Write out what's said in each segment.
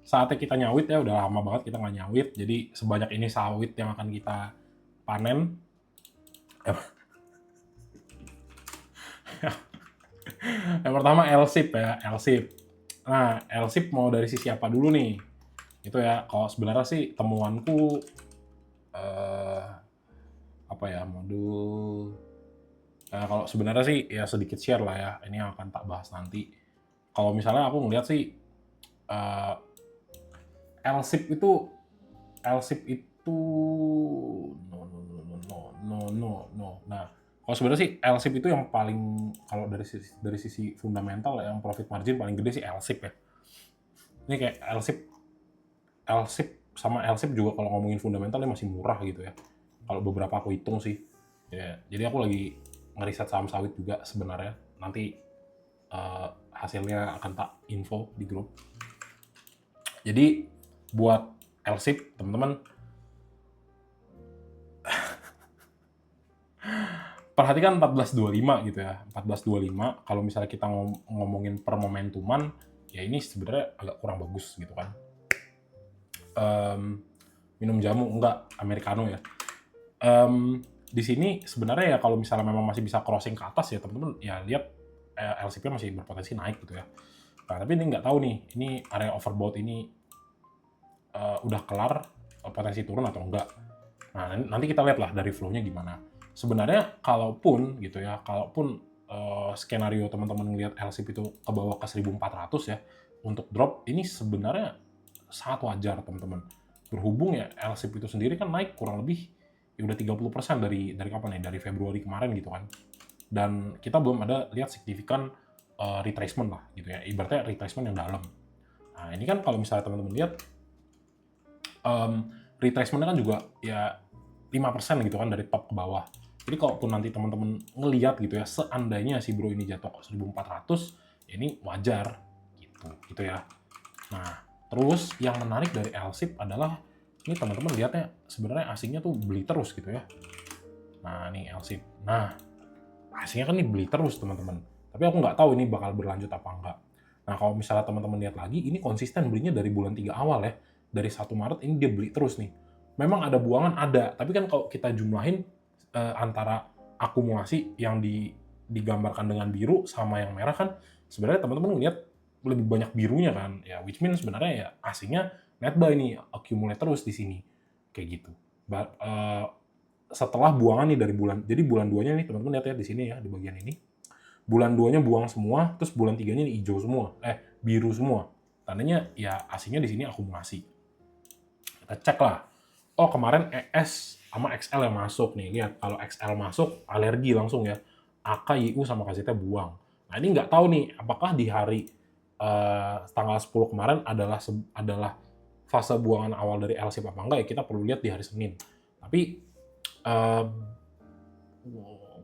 saatnya kita nyawit ya, udah lama banget kita nggak nyawit, jadi sebanyak ini sawit yang akan kita panen. Yang pertama L-shape ya, L-shape. Nah, L-shape mau dari sisi apa dulu nih? Itu ya, kalau sebenarnya sih temuanku eh apa ya, modul kalau sebenarnya sih ya sedikit share lah ya, ini yang akan tak bahas nanti. Kalau misalnya aku ngeliat sih eh L-shape itu L-shape itu no. Nah, kalau sebenarnya sih L-shape itu yang paling kalau dari sisi fundamental yang profit margin paling gede sih L-shape ya. Ini kayak L-shape sama L-shape juga kalau ngomongin fundamentalnya masih murah gitu ya. Kalau beberapa aku hitung sih. Ya, jadi aku lagi ngeriset saham sawit juga sebenarnya. Nanti hasilnya akan tak info di grup. Jadi buat L-shape teman-teman perhatikan 14.25 gitu ya. 14.25 kalau misalnya kita ngomongin per momentuman ya ini sebenarnya agak kurang bagus gitu kan. Minum jamu enggak americano ya. Di sini sebenarnya ya kalau misalnya memang masih bisa crossing ke atas ya teman-teman ya lihat LCP masih berpotensi naik gitu ya. Nah, tapi ini nggak tahu nih, ini area overbought ini udah kelar potensi turun atau enggak. Nah, nanti kita lihat lah dari flow-nya gimana. Sebenarnya kalaupun gitu ya, kalaupun skenario teman-teman ngelihat LCP itu ke bawah ke 1400 ya, untuk drop ini sebenarnya sangat wajar teman-teman. Berhubung ya LCP itu sendiri kan naik kurang lebih ya udah 30% dari kapan ya? Dari Februari kemarin gitu kan. Dan kita belum ada lihat signifikan retracement lah gitu ya. Ibaratnya retracement yang dalam. Nah, ini kan kalau misalnya teman-teman lihat retracement-nya kan juga ya 5% gitu kan dari top ke bawah. Jadi kalaupun nanti teman-teman ngelihat gitu ya, seandainya si bro ini jatuh ke 1400, ya ini wajar gitu ya. Nah, terus yang menarik dari L-shape adalah ini teman-teman lihatnya sebenarnya asingnya tuh beli terus gitu ya. Nah, ini L-shape. Nah, asingnya kan nih beli terus teman-teman. Tapi aku nggak tahu ini bakal berlanjut apa enggak. Nah, kalau misalnya teman-teman lihat lagi, ini konsisten belinya dari bulan 3 awal ya. Dari 1 Maret ini dia beli terus nih. Memang ada buangan, ada. Tapi kan kalau kita jumlahin antara akumulasi yang digambarkan dengan biru sama yang merah kan, sebenarnya teman-teman lihat lebih banyak birunya kan. Ya, which means sebenarnya ya asingnya net buy nih, accumulate terus di sini. Kayak gitu. Setelah buangan nih dari jadi bulan 2-nya nih teman-teman lihat ya di sini ya di bagian ini. Bulan 2-nya buang semua, terus bulan 3-nya nih hijau semua, biru semua. Tandanya ya asingnya di sini akumulasi. Kita cek lah. Oh, kemarin ES sama XL yang masuk nih. Lihat kalau XL masuk alergi langsung ya. AK, YU sama KZT buang. Nah, ini nggak tahu nih apakah di hari tanggal 10 kemarin adalah fase buangan awal dari LSIP apa enggak ya kita perlu lihat di hari Senin. Tapi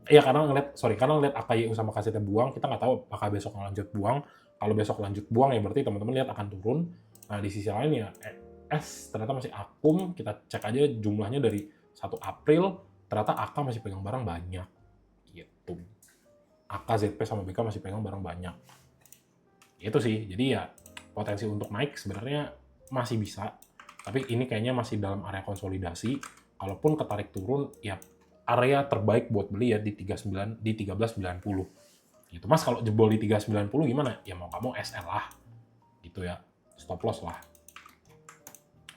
ya karena ngeliat AKYU sama KCT buang, kita nggak tahu apakah besok lanjut buang. Kalau besok lanjut buang ya berarti teman-teman lihat akan turun. Nah di sisi lain ya S ternyata masih akum, kita cek aja jumlahnya dari 1 April, ternyata AK masih pegang barang banyak. Gitu. AK, ZP sama BK masih pegang barang banyak. Itu sih, jadi ya potensi untuk naik sebenarnya masih bisa. Tapi ini kayaknya masih dalam area konsolidasi. Kalaupun ketarik turun, ya area terbaik buat beli ya di 1390 gitu. Mas kalau jebol di 390 gimana? Ya mau kamu SL lah gitu ya, stop loss lah,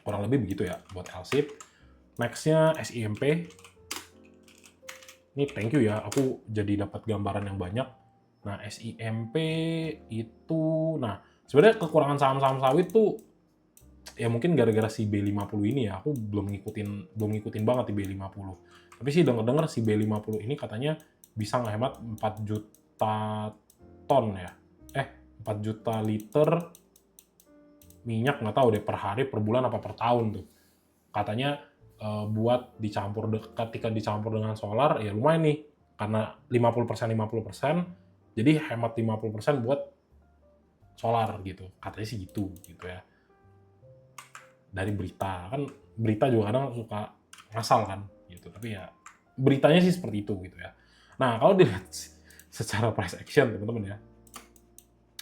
kurang lebih begitu ya buat L-shape. Nextnya SIMP. Ini thank you ya, aku jadi dapat gambaran yang banyak. Nah SIMP itu, nah sebenarnya kekurangan saham-saham sawit tuh ya mungkin gara-gara si B50 ini ya, aku belum ngikutin banget di B50. Tapi sih denger-denger si B50 ini katanya bisa ngehemat 4 juta ton ya. 4 juta liter minyak, nggak tahu deh per hari, per bulan, apa per tahun tuh. Katanya buat ketika dicampur dengan solar, ya lumayan nih. Karena 50%, jadi hemat 50% buat solar gitu. Katanya sih gitu ya. Dari berita kan, berita juga kadang suka ngasal kan gitu, tapi ya beritanya sih seperti itu gitu ya. Nah kalau dilihat secara price action teman-teman ya,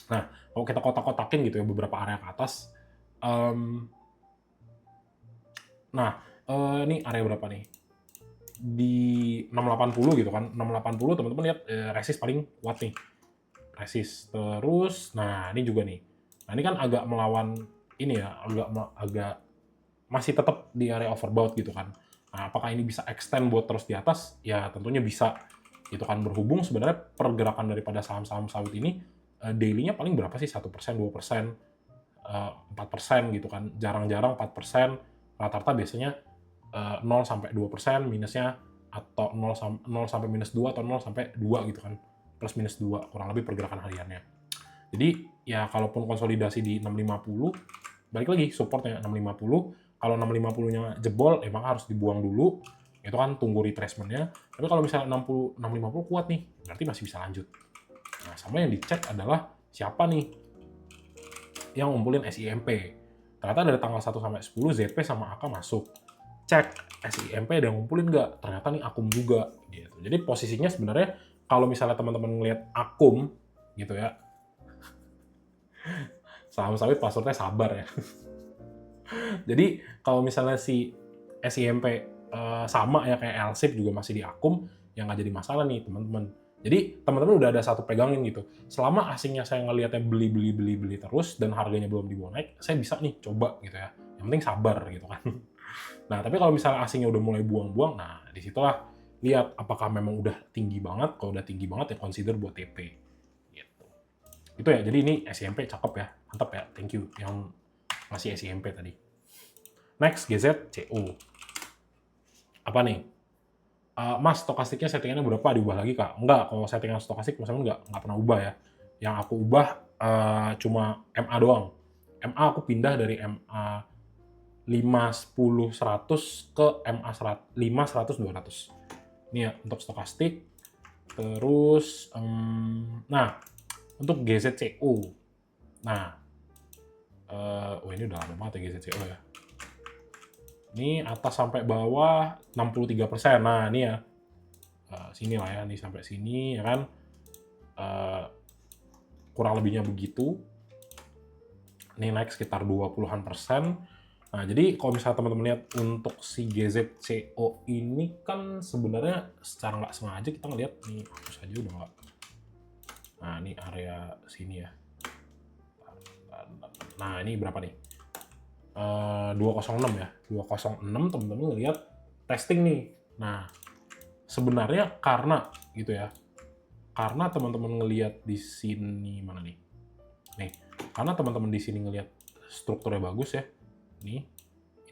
nah kalau kita kotak-kotakin gitu ya beberapa area ke atas, Nah, ini area berapa nih? Di 680 gitu kan. 680 teman-teman lihat resist paling kuat nih. Resist. Terus, nah ini juga nih. Nah ini kan agak melawan ini ya, agak masih tetap di area overbought gitu kan. Nah, apakah ini bisa extend buat terus di atas? Ya tentunya bisa. Gitu kan, berhubung sebenarnya pergerakan daripada saham-saham sawit ini daily-nya paling berapa sih? 1%, 2%, 4% gitu kan. Jarang-jarang 4%, rata-rata biasanya 0 sampai 2% minusnya, atau 0 sampai minus 2 atau 0 sampai 2 gitu kan. Plus minus 2 kurang lebih pergerakan hariannya. Jadi ya kalaupun konsolidasi di 650, balik lagi supportnya 650. Kalau 650-nya jebol, emang harus dibuang dulu. Itu kan tunggu retracement-nya. Tapi kalau misalnya 650 kuat nih, berarti masih bisa lanjut. Nah, sama yang dicek adalah siapa nih yang ngumpulin SIMP. Ternyata dari tanggal 1 sampai 10 ZP sama AK masuk. Cek SIMP ada yang ngumpulin nggak? Ternyata nih Akum juga. Gitu. Jadi posisinya sebenarnya kalau misalnya teman-teman ngelihat Akum gitu ya, saham sawit passwordnya sabar ya. Jadi kalau misalnya si SIMP sama ya kayak LSIP juga masih di Akum, yang nggak jadi masalah nih teman-teman. Jadi teman-teman udah ada satu pegangin gitu. Selama asingnya saya ngelihatnya beli terus dan harganya belum dibawa naik, saya bisa nih coba gitu ya. Yang penting sabar gitu kan. Nah, tapi kalau misalnya asingnya udah mulai buang-buang, nah disitulah lihat apakah memang udah tinggi banget. Kalau udah tinggi banget ya consider buat TP. Gitu. Itu ya, jadi ini SIMP cakep ya, mantap ya, thank you yang masih SIMP tadi. Next, GZCO. Apa nih? Mas, stokastiknya settingannya berapa? Diubah lagi, Kak? Enggak, kalau settingan stokastik misalnya nggak pernah ubah ya. Yang aku ubah cuma MA doang. MA aku pindah dari MA 5, 10, 100 ke MA 5, 100, 200. Ini ya untuk stokastik. Terus, nah, untuk GZCO. Nah, ini udah lama banget ya GZCO ya. Ini atas sampai bawah 63%. Nah, ini ya. Sini lah ya, ini sampai sini ya kan. Kurang lebihnya begitu. Ini naik sekitar 20-an persen. Nah, jadi kalau misalnya teman-teman lihat untuk si GZCO ini kan sebenarnya secara nggak sengaja kita ngelihat nih, hapus aja udah nggak. Nah, ini area sini ya. Nah, ini berapa nih? 206 ya. 206 teman-teman ngelihat testing nih. Nah, sebenarnya karena gitu ya. Karena teman-teman ngelihat di sini mana nih? Nih, karena teman-teman di sini ngelihat strukturnya bagus ya. Nih,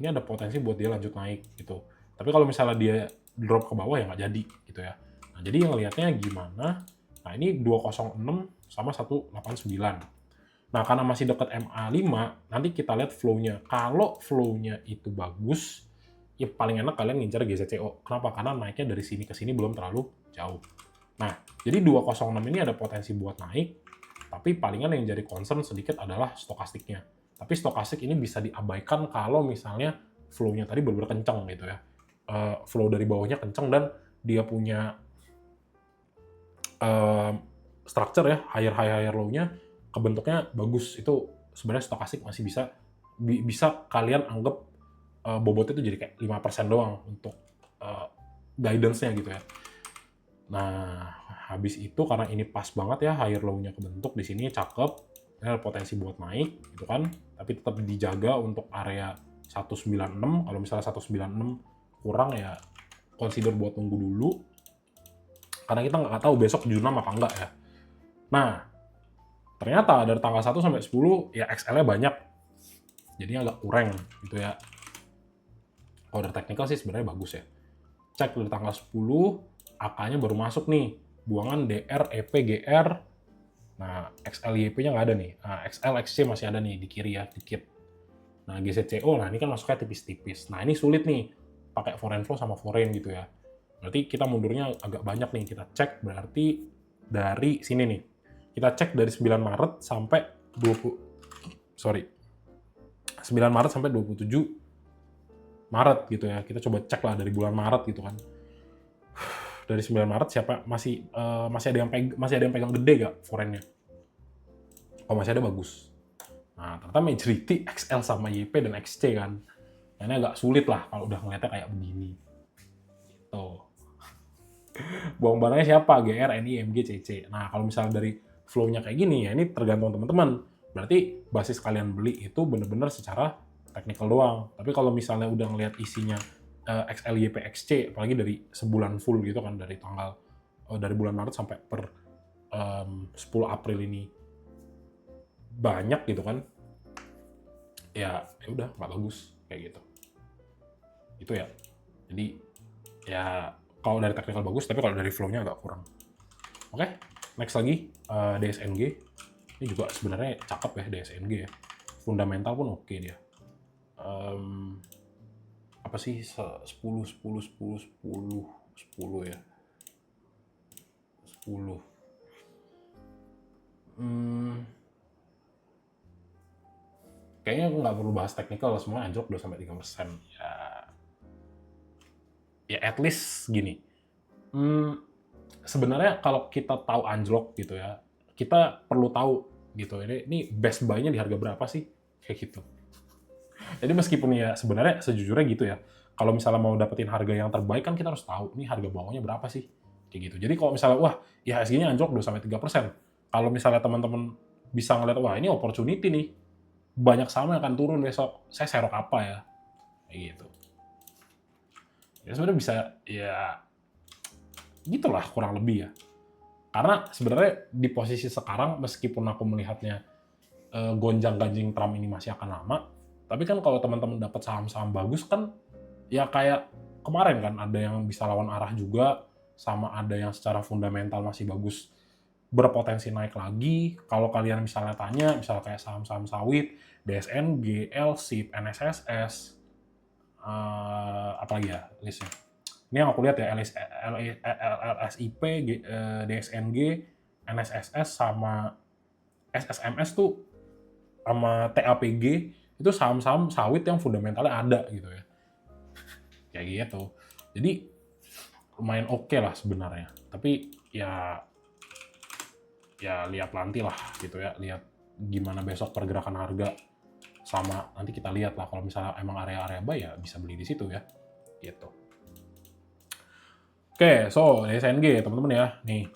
ini ada potensi buat dia lanjut naik gitu. Tapi kalau misalnya dia drop ke bawah ya nggak jadi gitu ya. Nah, jadi yang ngelihatnya gimana? Nah, ini 206 sama 189. Nah, karena masih dekat MA5, nanti kita lihat flow-nya. Kalau flow-nya itu bagus, ya paling enak kalian ngincar GZCO. Kenapa? Karena naiknya dari sini ke sini belum terlalu jauh. Nah, jadi 206 ini ada potensi buat naik, tapi palingan yang jadi concern sedikit adalah stokastiknya. Tapi stokastik ini bisa diabaikan kalau misalnya flow-nya tadi benar-benar kencang gitu ya. Flow dari bawahnya kencang dan dia punya structure ya, higher high, higher low-nya kebentuknya bagus. Itu sebenarnya stokastik masih bisa kalian anggap bobotnya itu jadi kayak 5% doang untuk guidance-nya gitu ya. Nah, habis itu karena ini pas banget ya higher low-nya kebentuk di sini cakep, ini ada potensi buat naik gitu kan, tapi tetap dijaga untuk area 196. Kalau misalnya 196 kurang ya consider buat tunggu dulu. Karena kita nggak tahu besok 76 apa enggak ya. Nah, ternyata dari tanggal 1 sampai 10 ya XL-nya banyak. Jadinya agak kurang gitu ya. Kalau dari technical sih sebenarnya bagus ya. Cek dari tanggal 10, AK-nya baru masuk nih. Buangan DR, EP, GR. Nah, XL, YP-nya nggak ada nih. Nah, XL, XC masih ada nih di kiri ya, dikit. Nah, GZCO, nah ini kan masuknya tipis-tipis. Nah, ini sulit nih. Pakai foreign flow sama foreign gitu ya. Berarti kita mundurnya agak banyak nih. Kita cek berarti dari sini nih. Kita cek dari 9 Maret sampai 9 Maret sampai 27 Maret gitu ya. Kita coba cek lah dari bulan Maret gitu kan. Dari 9 Maret siapa masih ada yang pegang gede gak foreignnya? Oh, masih ada, bagus. Nah, ternyata majority XL sama YP dan XC kan. Ini agak sulit lah kalau udah ngeliatnya kayak begini. Gitu. Buang barangnya siapa? GR, NI, MG, CC. Nah, kalau misalnya dari flow-nya kayak gini, ya ini tergantung teman-teman. Berarti basis kalian beli itu bener-bener secara technical doang. Tapi kalau misalnya udah ngeliat isinya XL, YP, XC, apalagi dari sebulan full gitu kan, dari tanggal dari bulan Maret sampai per 10 April ini banyak gitu kan, ya udah nggak bagus kayak gitu. Itu ya. Jadi ya kalau dari technical bagus, tapi kalau dari flow-nya agak kurang. Oke, next lagi DSNG. Ini juga sebenarnya cakep ya DSNG ya. Fundamental pun oke dia. Apa sih 10 ya. 10. Kayaknya aku nggak perlu bahas teknikal, semua anjlok 2-3%. Ya at least gini. Sebenarnya kalau kita tahu anjlok gitu ya, kita perlu tahu gitu. Ini best buy-nya di harga berapa sih? Kayak gitu. Jadi meskipun ya sebenarnya sejujurnya gitu ya, kalau misalnya mau dapetin harga yang terbaik kan kita harus tahu nih harga bawahnya berapa sih, kayak gitu. Jadi kalau misalnya wah IHSG-nya anjlok 2-3%, kalau misalnya teman-teman bisa ngeliat wah ini opportunity nih, banyak saham yang akan turun besok, saya serok apa ya, kayak gitu. Ya sebenarnya bisa ya gitulah kurang lebih ya. Karena sebenarnya di posisi sekarang meskipun aku melihatnya gonjang-ganjing Trump ini masih akan lama, tapi kan kalau teman-teman dapat saham-saham bagus kan, ya kayak kemarin kan ada yang bisa lawan arah juga, sama ada yang secara fundamental masih bagus, berpotensi naik lagi. Kalau kalian misalnya tanya, misalnya kayak saham-saham sawit, DSN, GL, SIP, NSSS, apalagi ya listnya. Ini yang aku lihat ya, LSIP, DSNG, NSSS, sama SSMS tuh sama TAPG itu saham-saham sawit yang fundamentalnya ada gitu ya. Kayak gitu. Jadi lumayan oke lah sebenarnya. Tapi ya lihat nanti lah gitu ya. Lihat gimana besok pergerakan harga, sama nanti kita lihat lah kalau misalnya emang area-area buy ya bisa beli di situ ya. Gitu. Oke, so DSNG teman-teman ya. Nih.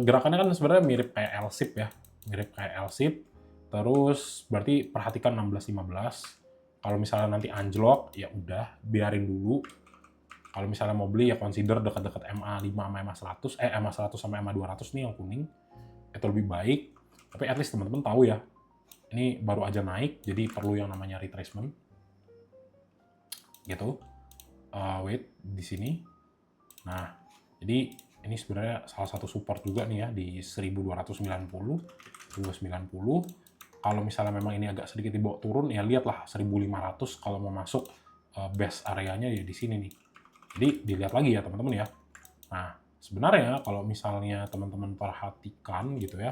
Gerakannya kan sebenarnya mirip kayak LSIP ya. Mirip kayak LSIP. Terus berarti perhatikan 16-15. Kalau misalnya nanti anjlok, ya udah biarin dulu. Kalau misalnya mau beli ya consider dekat-dekat MA5 sama MA100, MA100 sama MA200 nih yang kuning. Itu lebih baik. Tapi at least teman-teman tahu ya. Ini baru aja naik, jadi perlu yang namanya retracement. Gitu. Wait di sini. Nah, jadi ini sebenarnya salah satu support juga nih ya di 1290, 1290. Kalau misalnya memang ini agak sedikit dibawa turun, ya lihatlah 1500 kalau mau masuk best areanya ya di sini nih. Jadi dilihat lagi ya teman-teman ya. Nah, sebenarnya kalau misalnya teman-teman perhatikan gitu ya,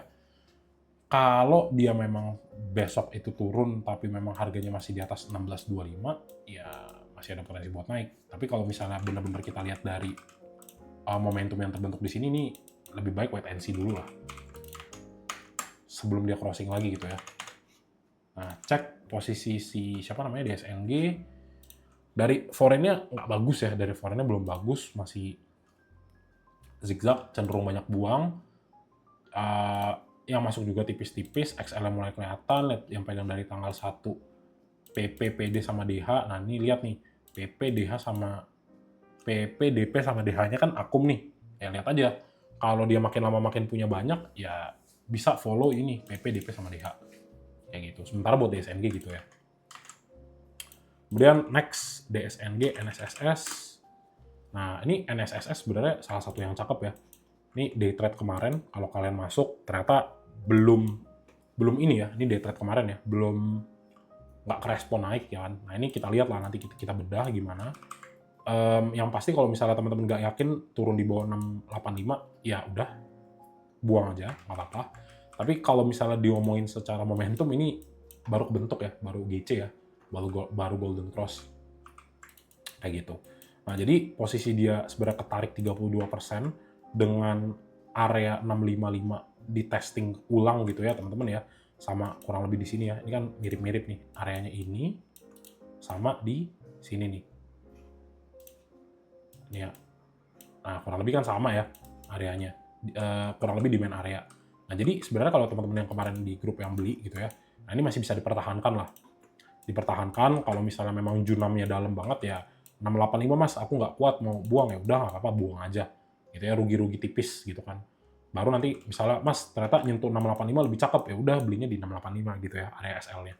kalau dia memang besok itu turun tapi memang harganya masih di atas 1625, ya masih ada potensi buat naik. Tapi kalau misalnya benar-benar kita lihat dari momentum yang terbentuk di sini nih, lebih baik wait and see dulu lah. Sebelum dia crossing lagi gitu ya. Nah, cek posisi si siapa namanya DSNG. Dari foreign-nya nggak bagus ya, dari foreign-nya belum bagus, masih zigzag, cenderung banyak buang. Yang masuk juga tipis-tipis, XL mulai kelihatan, yang pegang dari tanggal 1 PP, PD sama DH. Nah, ini lihat nih, PP, DH sama PP, DP sama DH-nya kan akum nih. Ya lihat aja, kalau dia makin lama makin punya banyak, ya bisa follow ini PP, DP sama DH. Kayak gitu. Sementara buat DSNG gitu ya. Kemudian next DSNG, NSSS. Nah, ini NSSS sebenarnya salah satu yang cakep ya. Ini day trade kemarin, kalau kalian masuk ternyata belum ini ya, ini day trade kemarin ya, belum nggak kerespon naik ya kan. Nah, ini kita lihat lah nanti kita bedah gimana. Yang pasti kalau misalnya teman-teman nggak yakin turun di bawah 685, ya udah buang aja, nggak apa-apa. Tapi kalau misalnya diomongin secara momentum, ini baru kebentuk ya, baru GC ya, baru Golden Cross kayak gitu. Nah, jadi posisi dia sebenarnya ketarik 32% dengan area 655 di testing ulang gitu ya teman-teman ya. sama kurang lebih di sini ya. Ini kan mirip-mirip nih areanya ini sama di sini nih. Ini ya. Nah, kurang lebih kan sama ya areanya. Kurang lebih di main area. Nah, jadi sebenarnya kalau teman-teman yang kemarin di grup yang beli gitu ya, nah ini masih bisa dipertahankan lah. Dipertahankan kalau misalnya memang junamnya dalam banget ya 685 mas, aku nggak kuat mau buang ya udah nggak apa-apa buang aja. Gitu ya, rugi-rugi tipis gitu kan. Baru nanti misalnya mas ternyata nyentuh 685 lebih cakep ya udah belinya di 685 gitu ya area SL-nya.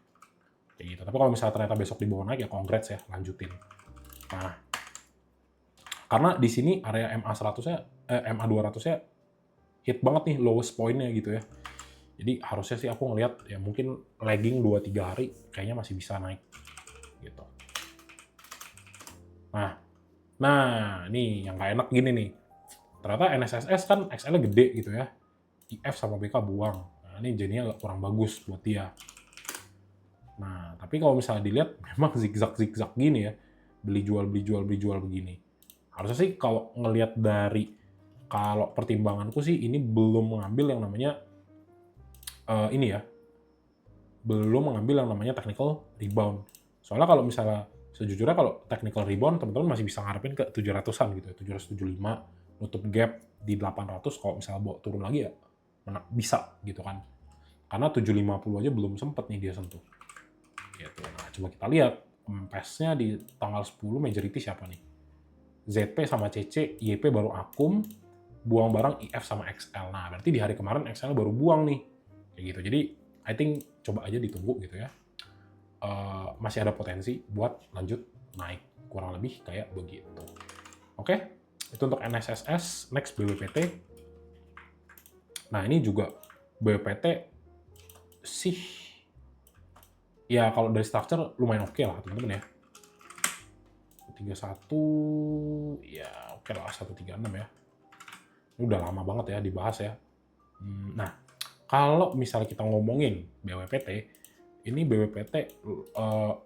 Kayak gitu. Tapi kalau misalnya ternyata besok dibawa naik ya congrats ya, lanjutin. Nah, karena di sini area MA100-nya MA200-nya hit banget nih lowest point-nya gitu ya. Jadi harusnya sih aku ngelihat ya mungkin lagging 2-3 hari kayaknya masih bisa naik gitu. Nah, nih yang nggak enak gini nih. Ternyata NSSS kan XL-nya gede gitu ya. IF sama BK buang. Nah, ini jadinya kurang bagus buat dia. Nah, tapi kalau misalnya dilihat memang zigzag-zigzag gini ya. Beli jual begini. Harusnya sih kalau ngelihat dari kalau pertimbanganku sih ini belum mengambil yang namanya ini ya, belum mengambil yang namanya technical rebound. Soalnya kalau misalnya sejujurnya kalau technical rebound teman-teman masih bisa ngarepin ke 700-an gitu ya, 775 nutup gap di 800 kalau misalnya bawa turun lagi ya bisa gitu kan. Karena 750 aja belum sempet nih dia sentuh. Gitu. Nah, coba kita lihat empesnya di tanggal 10 majority siapa nih? ZP sama CC, YP baru akum, buang barang IF sama XL. Nah, berarti di hari kemarin XL baru buang nih. Kayak gitu. Jadi, I think coba aja ditunggu gitu ya. Masih ada potensi buat lanjut naik. Kurang lebih kayak begitu. Oke, itu untuk NSSS. Next, BWPT. Nah, ini juga BWPT sih, ya kalau dari structure lumayan oke lah teman-teman ya. 31, ya oke lah 136 ya. Ini udah lama banget ya dibahas ya. Nah, kalau misalnya kita ngomongin BWPT, ini BWPT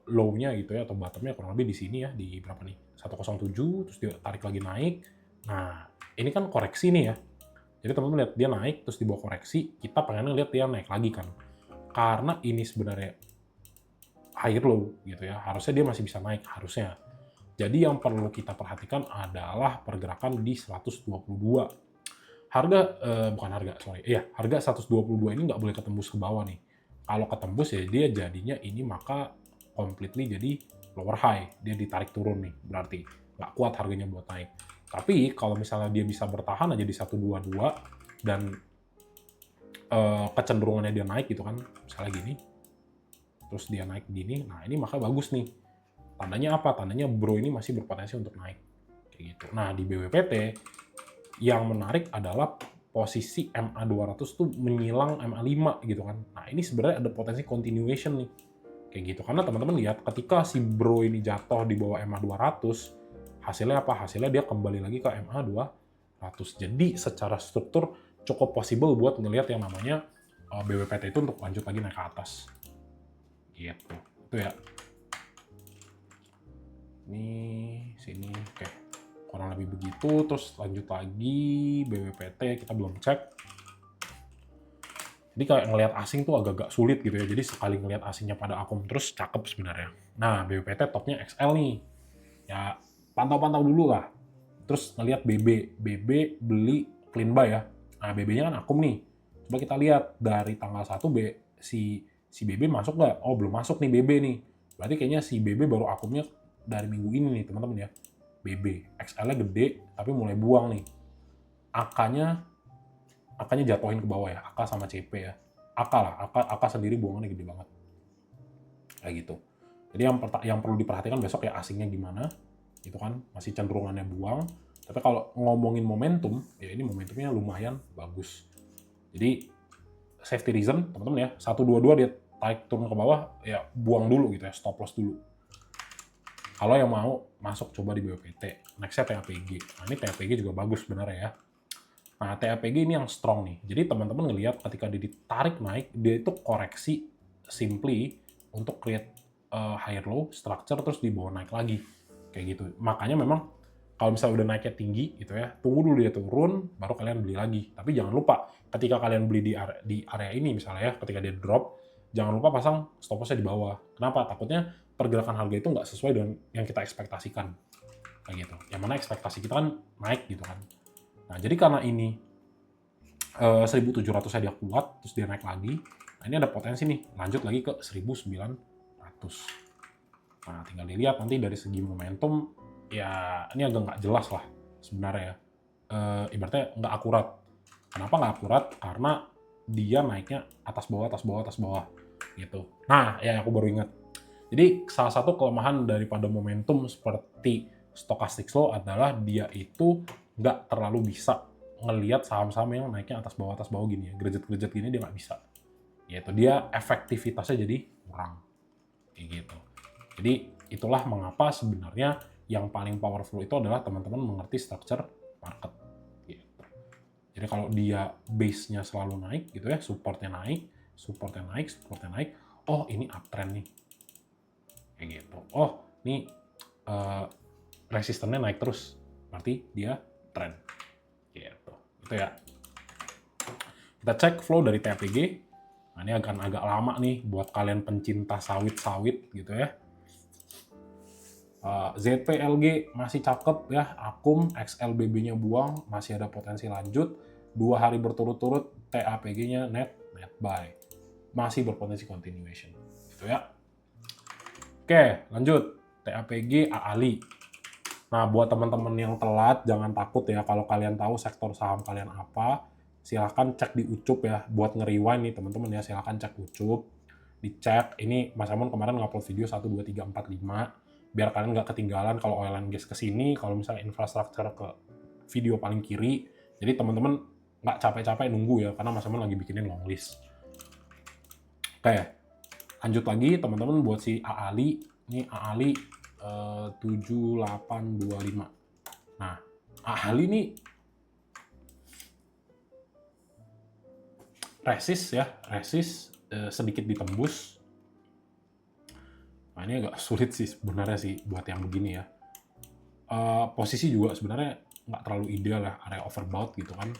low-nya gitu ya, atau bottom-nya kurang lebih di sini ya, di berapa nih? 107, terus dia tarik lagi naik. Nah, ini kan koreksi nih ya. Jadi teman-teman lihat dia naik, terus dibawa koreksi, kita pengen lihat dia naik lagi kan. Karena ini sebenarnya high low gitu ya, harusnya dia masih bisa naik, harusnya. Jadi yang perlu kita perhatikan adalah pergerakan di 122. Harga 122 ini nggak boleh ketembus ke bawah nih. Kalau ketembus ya dia jadinya ini maka completely jadi lower high. Dia ditarik turun nih, berarti nggak kuat harganya buat naik. Tapi kalau misalnya dia bisa bertahan aja di 122 dan kecenderungannya dia naik gitu kan, misalnya gini, terus dia naik gini, nah ini maka bagus nih. Tandanya apa? Tandanya bro ini masih berpotensi untuk naik. Kayak gitu. Nah, di BWPT yang menarik adalah posisi MA200 tuh menyilang MA5 gitu kan. Nah, ini sebenarnya ada potensi continuation nih. Kayak gitu. Karena teman-teman lihat ketika si bro ini jatuh di bawah MA200, hasilnya apa? Hasilnya dia kembali lagi ke MA200. Jadi secara struktur cukup possible buat ngelihat yang namanya BWPT itu untuk lanjut lagi naik ke atas. Gitu. Itu ya. Ini sini oke, kurang lebih begitu. Terus lanjut lagi BWPT kita belum cek. Jadi kayak ngelihat asing tuh agak-agak sulit gitu ya. Jadi sekali ngelihat asingnya pada akum terus cakep sebenarnya. Nah BWPT topnya XL nih, ya pantau-pantau dulu lah. Terus ngelihat BB beli clean buy ya. Nah BB-nya kan akum nih. Coba kita lihat dari tanggal 1 si BB masuk nggak? Oh belum masuk nih BB nih. Berarti kayaknya si BB baru akumnya dari minggu ini nih teman-teman ya. BB XL-nya gede tapi mulai buang nih. AK-nya jatuhin ke bawah ya, AK sama CP ya. AK sendiri buangannya gede banget. Kayak gitu. Jadi yang perlu diperhatikan besok ya asingnya gimana. Itu kan masih cenderungannya buang. Tapi kalau ngomongin momentum, ya ini momentumnya lumayan bagus. Jadi safety reason teman-teman ya, 122 dia tarik turun ke bawah ya buang dulu gitu ya, stop loss dulu. Kalau yang mau masuk coba di BWPT, nextnya TAPG. Nah ini TAPG juga bagus sebenarnya ya. Nah TAPG ini yang strong nih. Jadi teman-teman ngelihat ketika dia ditarik naik, dia itu koreksi simply untuk create higher low structure terus dibawa naik lagi. Kayak gitu. Makanya memang kalau misalnya udah naiknya tinggi gitu ya, tunggu dulu dia turun, baru kalian beli lagi. Tapi jangan lupa ketika kalian beli di area ini misalnya ya, ketika dia drop, jangan lupa pasang stop loss-nya di bawah. Kenapa? Takutnya pergerakan harga itu nggak sesuai dengan yang kita ekspektasikan. Kayak gitu. Yang mana ekspektasi kita kan naik gitu kan. Nah, jadi karena ini 1.700-nya dia kuat, terus dia naik lagi. Nah, ini ada potensi nih, lanjut lagi ke 1.900. Nah, tinggal dilihat nanti dari segi momentum, ya ini agak nggak jelas lah sebenarnya ya. Ibaratnya nggak akurat. Kenapa nggak akurat? Karena dia naiknya atas bawah, atas bawah, atas bawah. Gitu. Nah, ya aku baru ingat. Jadi, salah satu kelemahan daripada momentum seperti stochastic slow adalah dia itu nggak terlalu bisa ngelihat saham-saham yang naiknya atas bawah gini ya. Gerejet-gerejet gini dia nggak bisa. Yaitu dia efektivitasnya jadi kurang. Kayak gitu. Jadi itulah mengapa sebenarnya yang paling powerful itu adalah teman-teman mengerti structure market. Gitu. Jadi kalau dia base-nya selalu naik gitu ya, supportnya naik, oh ini uptrend nih. Kayak gitu. Oh ini resistennya naik terus, berarti dia trend. Gitu. Itu ya. Kita cek flow dari TAPG. Nah, ini akan agak lama nih buat kalian pencinta sawit-sawit gitu ya. ZPLG masih cakep ya, Akum, XLBB-nya buang, masih ada potensi lanjut. 2 hari berturut-turut TAPG-nya net buy. Masih berpotensi continuation. Gitu ya. Oke, lanjut. TAPG AALI. Nah, buat teman-teman yang telat, jangan takut ya kalau kalian tahu sektor saham kalian apa, silahkan cek di Ucup ya. Buat nge-rewind nih teman-teman ya, silahkan cek Ucup. Dicek, ini Mas Amon kemarin ngupload video 1, 2, 3, 4, 5. Biar kalian nggak ketinggalan kalau oil and gas ke sini, kalau misalnya infrastruktur ke video paling kiri. Jadi teman-teman nggak capek-capek nunggu ya, karena Mas Amon lagi bikinin long list. Oke, lanjut lagi teman-teman buat si AALI. Ini AALI 7825. Nah, AALI ini resist sedikit ditembus. Nah, ini agak sulit sih sebenarnya sih buat yang begini ya. Posisi juga sebenarnya nggak terlalu ideal ya, area overbought gitu kan.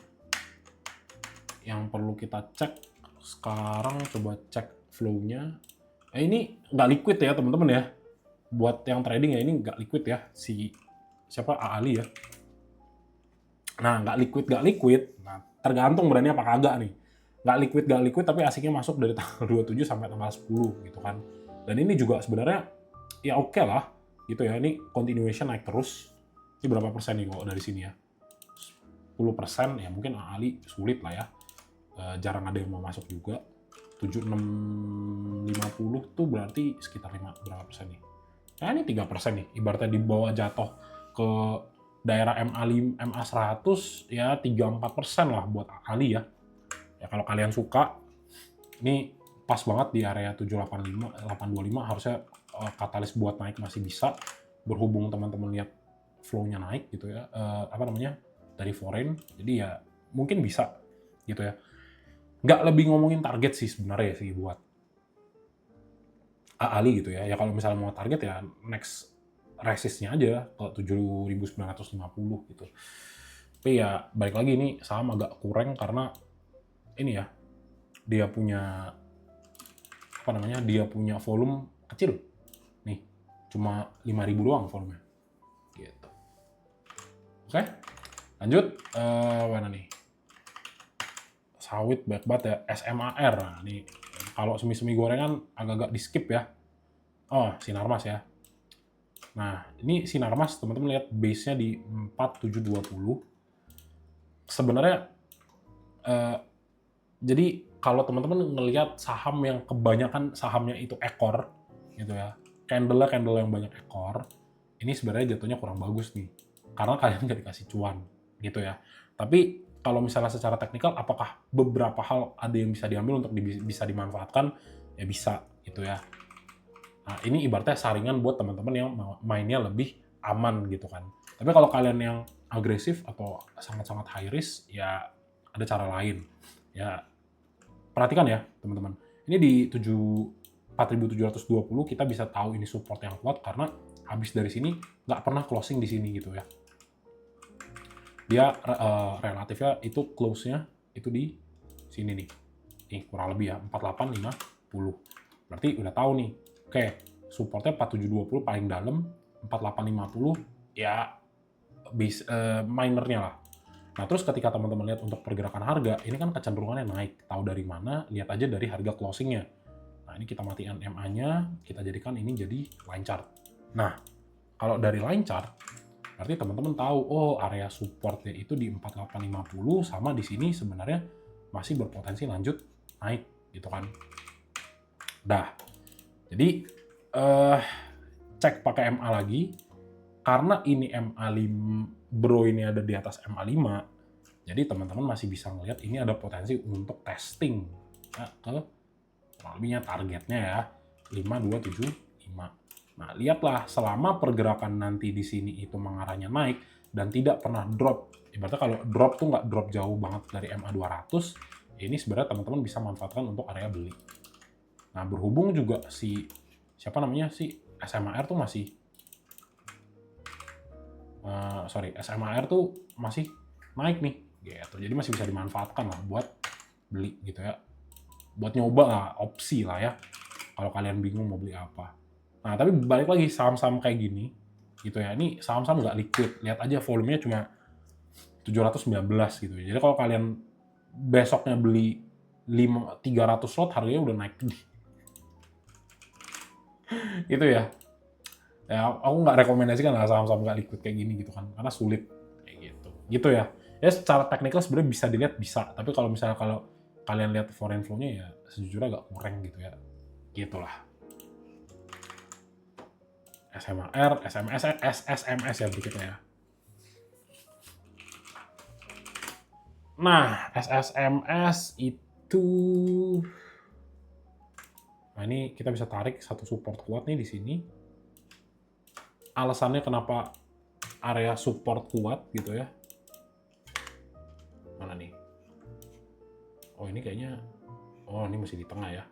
Yang perlu kita cek sekarang, coba cek flow-nya. Ini nggak liquid ya teman-teman ya. Buat yang trading ya ini nggak liquid ya, si siapa AALI ya. Nah, nggak liquid. Nah, tergantung berani apa kagak nih. Nggak liquid, tapi asiknya masuk dari tanggal 27 sampai tanggal 10 gitu kan. Dan ini juga sebenarnya ya oke lah gitu ya. Ini continuation naik terus. Ini berapa persen nih kalau dari sini ya? 10% ya, mungkin AALI sulit lah ya. Jarang ada yang mau masuk juga. 7650 tuh berarti sekitar berapa persen nih? Nah, ini 3% nih. Ibaratnya di bawah jatuh ke daerah MA 100 ya 3-4% lah buat AALI ya. Ya kalau kalian suka, ini pas banget di area 785, 825 harusnya katalis buat naik masih bisa. Berhubung teman-teman lihat flow-nya naik gitu ya, dari foreign, jadi ya mungkin bisa gitu ya. Nggak lebih ngomongin target sih sebenarnya sih buat AALI gitu ya. Ya kalau misalnya mau target ya next resistnya aja ke 7.950 gitu. Tapi ya balik lagi ini saham agak kurang karena ini ya, dia punya volume kecil nih, cuma 5.000 doang volumenya gitu. Oke, lanjut mana nih, sawit banyak banget ya, SMAR. Nah, nih kalau semi-semi gorengan agak-agak di skip ya. Oh, Sinarmas ya. Nah, ini Sinarmas teman-teman lihat base-nya di 4720. Sebenarnya jadi kalau teman-teman ngelihat saham yang kebanyakan sahamnya itu ekor gitu ya, candle yang banyak ekor, ini sebenarnya jatuhnya kurang bagus nih, karena kalian nggak dikasih cuan gitu ya. Tapi kalau misalnya secara teknikal, apakah beberapa hal ada yang bisa diambil untuk bisa dimanfaatkan? Ya bisa gitu ya. Nah, ini ibaratnya saringan buat teman-teman yang mainnya lebih aman gitu kan. Tapi kalau kalian yang agresif atau sangat-sangat high risk, ya ada cara lain. Ya, perhatikan ya teman-teman. Ini di 4.720 kita bisa tahu ini support yang kuat karena habis dari sini nggak pernah closing di sini gitu ya. Dia relatifnya itu close-nya itu di sini nih. Nih kurang lebih ya 4850 Berarti udah tahu nih, oke, supportnya 4720 paling dalam, 4850 ya minernya lah. Nah, terus ketika teman-teman lihat untuk pergerakan harga, ini kan kecenderungannya naik. Tahu dari mana? Lihat aja dari harga closingnya. Nah, ini kita matikan MA-nya, kita jadikan ini jadi line chart. Nah, kalau dari line chart, berarti teman-teman tahu, oh area supportnya itu di 4850 sama di sini sebenarnya masih berpotensi lanjut naik, gitu kan. Dah, jadi cek pakai MA lagi, karena ini MA5, bro ini ada di atas MA5, jadi teman-teman masih bisa ngelihat ini ada potensi untuk testing ya, ke lebihnya targetnya ya 5275. Nah, lihatlah selama pergerakan nanti di sini itu mengarahnya naik dan tidak pernah drop. Ibaratnya kalau drop tuh nggak drop jauh banget dari MA200, ini sebenarnya teman-teman bisa manfaatkan untuk area beli. Nah, berhubung juga si siapa namanya si SMAR tuh masih SMAR tuh masih naik nih gitu. Jadi masih bisa dimanfaatkan lah buat beli gitu ya. Buat nyoba lah, opsi lah ya. Kalau kalian bingung mau beli apa. Nah, tapi balik lagi saham-saham kayak gini gitu ya. Ini saham-saham nggak liquid. Lihat aja volumenya cuma 719 gitu. Jadi kalau kalian besoknya beli 300 lot harganya udah naik nih. Itu ya. Ya, aku nggak rekomendasikan lah saham-saham nggak liquid kayak gini gitu kan, karena sulit kayak gitu ya. Ya secara teknikal sebenarnya bisa dilihat bisa, tapi kalau misalnya kalau kalian lihat foreign flow-nya ya sejujurnya agak kurang gitu ya, gitulah. SMAR, SMS, SSMS ya berikutnya ya. Nah, SSMS itu, nah ini kita bisa tarik satu support kuat nih di sini. Alasannya kenapa area support kuat gitu ya. Mana nih? Oh ini kayaknya, oh ini masih di tengah ya.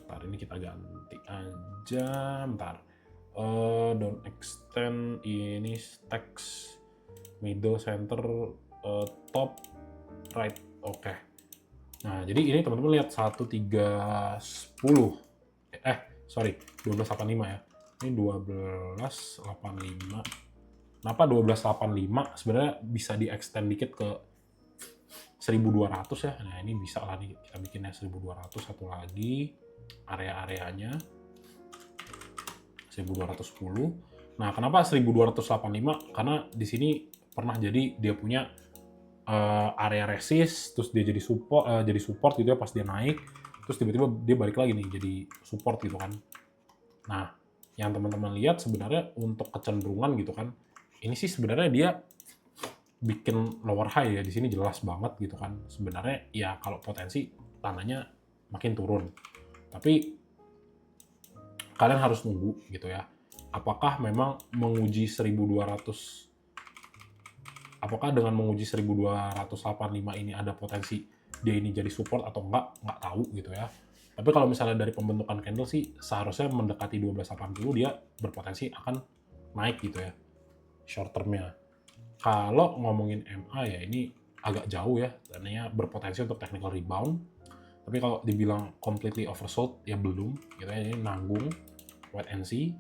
Ntar ini kita ganti aja, bentar. Don't extend, ini text, middle, center, top, right, oke. Nah jadi ini teman-teman lihat 1310, sorry 1285 ya. Ini 1285. Kenapa 1285? Sebenarnya bisa di-extend dikit ke 1200 ya. Nah, ini bisa lah nih kita bikinnya 1200 satu lagi area-areanya. 1210. Nah, kenapa 1285? Karena di sini pernah jadi dia punya area resist, terus dia jadi support gitu ya pas dia naik, terus tiba-tiba dia balik lagi nih jadi support gitu kan. Nah, yang teman-teman lihat sebenarnya untuk kecenderungan gitu kan, ini sih sebenarnya dia bikin lower high ya, di sini jelas banget gitu kan. Sebenarnya ya kalau potensi tanahnya makin turun. Tapi kalian harus nunggu gitu ya. Apakah memang menguji 1200, apakah dengan menguji 1285 ini ada potensi dia ini jadi support atau nggak tahu gitu ya. Tapi kalau misalnya dari pembentukan candle sih seharusnya mendekati 1280 dia berpotensi akan naik gitu ya short termnya. Kalau ngomongin MA ya ini agak jauh ya, karena berpotensi untuk technical rebound. Tapi kalau dibilang completely oversold ya belum gitu ya, ini nanggung, wait and see.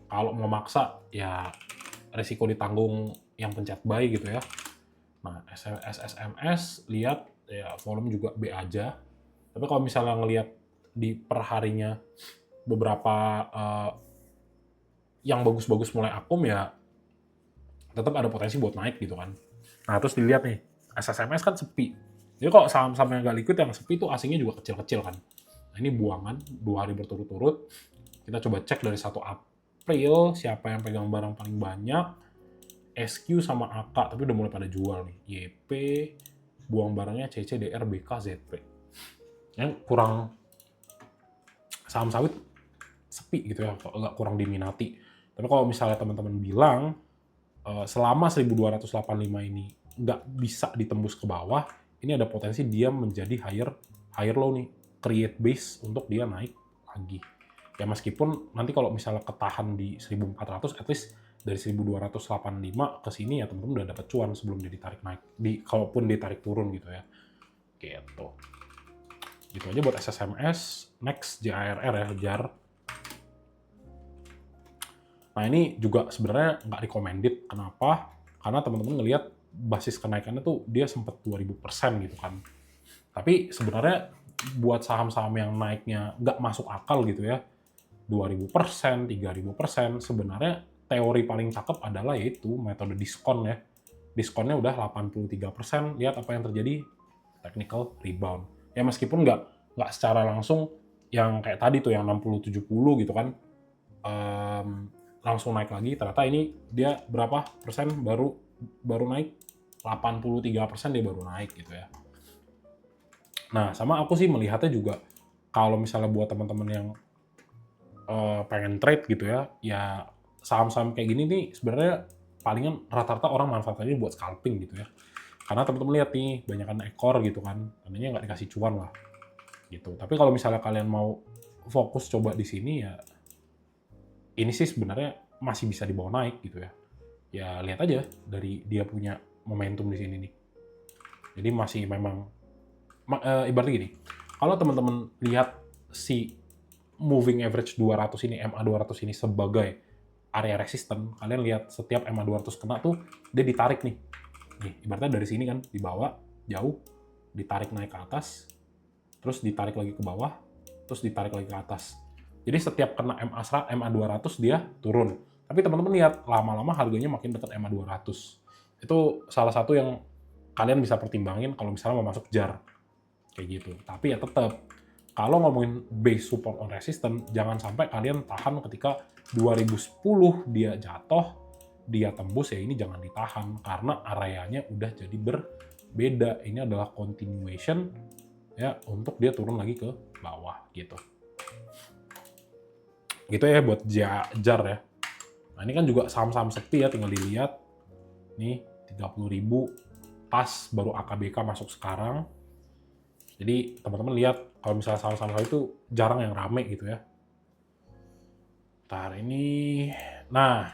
Kalau mau maksa ya resiko ditanggung yang pencet buy gitu ya. Nah, SSMS lihat ya volume juga B aja. Tapi kalau misalnya ngelihat di perharinya beberapa yang bagus-bagus mulai akum ya tetap ada potensi buat naik gitu kan. Nah, terus dilihat nih, SSMS kan sepi. Jadi kalau saham-saham yang nggak liquid yang sepi itu asingnya juga kecil-kecil kan. Nah, ini buangan 2 hari berturut-turut. Kita coba cek dari 1 April siapa yang pegang barang paling banyak. SQ sama AK, tapi udah mulai pada jual nih. YP, buang barangnya CC, DR, BK, ZP. Yang kurang saham sawit sepi gitu ya, agak kurang diminati. Tapi kalau misalnya teman-teman bilang selama 1285 ini nggak bisa ditembus ke bawah, ini ada potensi dia menjadi higher low nih, create base untuk dia naik lagi. Ya meskipun nanti kalau misalnya ketahan di 1400, at least dari 1285 ke sini ya teman-teman udah dapat cuan sebelum dia ditarik naik. Kalaupun ditarik turun gitu ya. Gitu. Gitu aja buat SSMS, next JARR ya, JAR. Nah ini juga sebenarnya nggak recommended. Kenapa? Karena teman-teman ngelihat basis kenaikannya tuh dia sempat 2000% gitu kan. Tapi sebenarnya buat saham-saham yang naiknya nggak masuk akal gitu ya, 2000%, 3000%, sebenarnya teori paling cakep adalah yaitu metode diskon ya. Diskonnya udah 83%, lihat apa yang terjadi, technical rebound. Ya meskipun nggak secara langsung yang kayak tadi tuh yang 60-70 gitu kan, langsung naik lagi, ternyata ini dia berapa persen baru naik, 83% dia baru naik gitu ya. Nah, sama aku sih melihatnya juga kalau misalnya buat teman-teman yang pengen trade gitu ya, ya saham-saham kayak gini nih sebenarnya palingan rata-rata orang manfaatnya buat scalping gitu ya. Karena teman-teman lihat nih, banyakan ekor gitu kan, tadinya nggak dikasih cuan lah gitu. Tapi kalau misalnya kalian mau fokus coba di sini ya, ini sih sebenarnya masih bisa dibawa naik gitu ya. Ya lihat aja dari dia punya momentum di sini nih. Jadi masih memang ibaratnya gini, kalau teman-teman lihat si moving average 200 ini, MA 200 ini sebagai area resisten, kalian lihat setiap MA 200 kena tuh dia ditarik nih. Nih, ibaratnya dari sini kan dibawa jauh, ditarik naik ke atas, terus ditarik lagi ke bawah, terus ditarik lagi ke atas. Jadi setiap kena MA 200 dia turun. Tapi teman-teman lihat lama-lama harganya makin dekat MA 200. Itu salah satu yang kalian bisa pertimbangin kalau misalnya mau masuk JAR kayak gitu. Tapi ya tetap kalau ngomongin base support on resistance, jangan sampai kalian tahan ketika 2010 dia jatuh, dia tembus, ya ini jangan ditahan karena areanya udah jadi berbeda. Ini adalah continuation ya untuk dia turun lagi ke bawah gitu. Gitu ya buat JAR ya. Nah, ini kan juga saham-saham sepi ya, tinggal dilihat. Nih 30.000 pas baru AKBK masuk sekarang. Jadi teman-teman lihat kalau misalnya saham-saham itu jarang yang rame gitu ya. Ntar ini, nah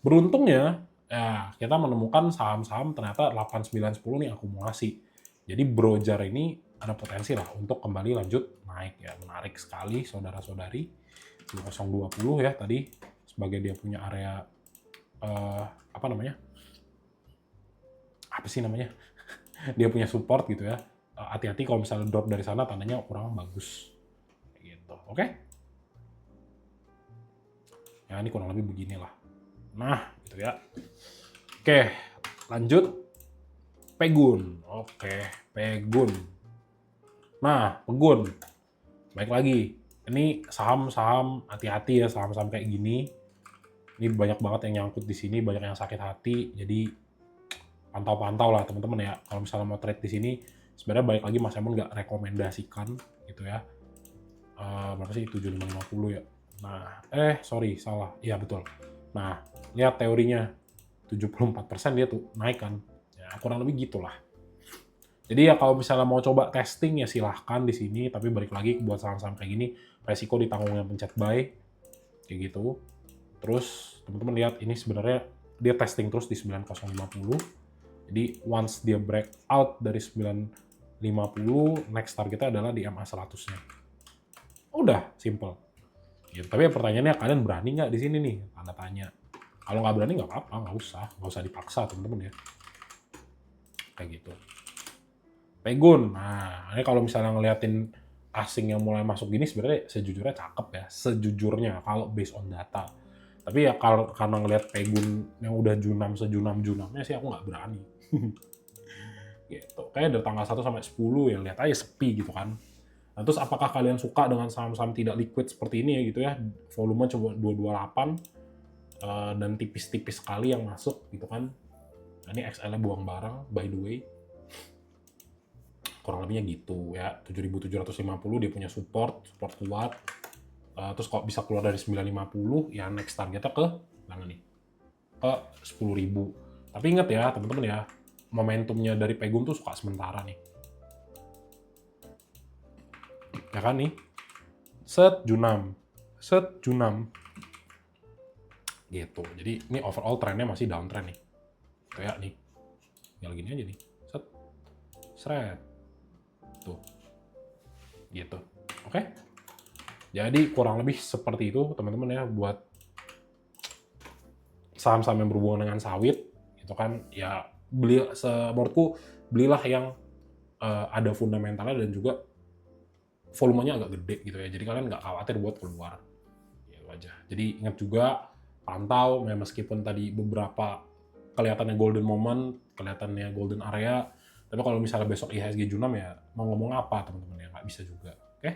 beruntungnya ya kita menemukan saham-saham ternyata 8, 9, 10 nih akumulasi. Jadi Brojar ini ada potensi lah untuk kembali lanjut naik ya. Menarik sekali saudara-saudari. 0,20 ya tadi sebagai dia punya area apa namanya? Apa sih namanya? Dia punya support gitu ya. Hati-hati kalau misalnya drop dari sana tandanya kurang bagus. Gitu. Oke? Ya ini kurang lebih beginilah. Nah, gitu ya. Oke, lanjut. Pegun. Oke, Pegun. Nah, Pegun. Baik lagi. Ini saham-saham, hati-hati ya saham-saham kayak gini. Ini banyak banget yang nyangkut di sini, banyak yang sakit hati. Jadi pantau-pantau lah teman-teman ya. Kalau misalnya mau trade di sini, sebenarnya balik lagi Mas Emon nggak rekomendasikan gitu ya. Berapa sih 7550 ya. Nah, sorry salah. Iya betul. Nah, lihat teorinya 74% dia tuh naik kan. Ya, kurang lebih gitulah. Jadi ya kalau misalnya mau coba testing ya silahkan di sini, tapi balik lagi buat saham-saham kayak gini, resiko ditanggung yang pencet buy kayak gitu. Terus teman-teman lihat ini sebenarnya dia testing terus di 9050. Jadi once dia breakout dari 950, next targetnya adalah di MA 100-nya. Udah, simple. Gitu. Tapi pertanyaannya kalian berani nggak di sini nih? Tanda tanya. Kalau nggak berani nggak apa-apa, nggak usah dipaksa teman-teman ya. Kayak gitu. Pegun. Nah, ini kalau misalnya ngeliatin asing yang mulai masuk gini sebenarnya sejujurnya cakep ya, sejujurnya kalau based on data. Tapi ya kalau karena ngelihat Pegun yang udah sejunam-junamnya sih aku nggak berani. Gitu. Kayak dari tanggal 1 sampai 10 ya lihat aja sepi gitu kan. Nah, terus apakah kalian suka dengan saham-saham tidak liquid seperti ini ya gitu ya, volume coba 228 dan tipis-tipis sekali yang masuk gitu kan. Nah, ini XL-nya buang barang by the way. Kurang lebihnya gitu ya, 7.750 dia punya support kuat. Terus kok bisa keluar dari 950 ya next targetnya ke mana nih? Ke 10.000. Tapi ingat ya teman-teman ya, momentumnya dari Pegun tuh suka sementara nih. Ya kan nih, set junam gitu. Jadi ini overall trennya masih downtrend nih. Kayak nih, tinggal gini aja nih, set, seret, tuh. gitu. Oke? Jadi kurang lebih seperti itu teman-teman ya buat saham-saham yang berhubungan dengan sawit itu kan ya menurutku belilah yang ada fundamentalnya dan juga volumenya agak gede gitu ya. Jadi kalian nggak khawatir buat keluar. Gitu aja. Jadi ingat juga pantau ya meskipun tadi beberapa kelihatannya golden moment, kelihatannya golden area, tapi kalau misalnya besok IHSG Junam ya mau ngomong apa teman-teman ya nggak bisa juga. Oke?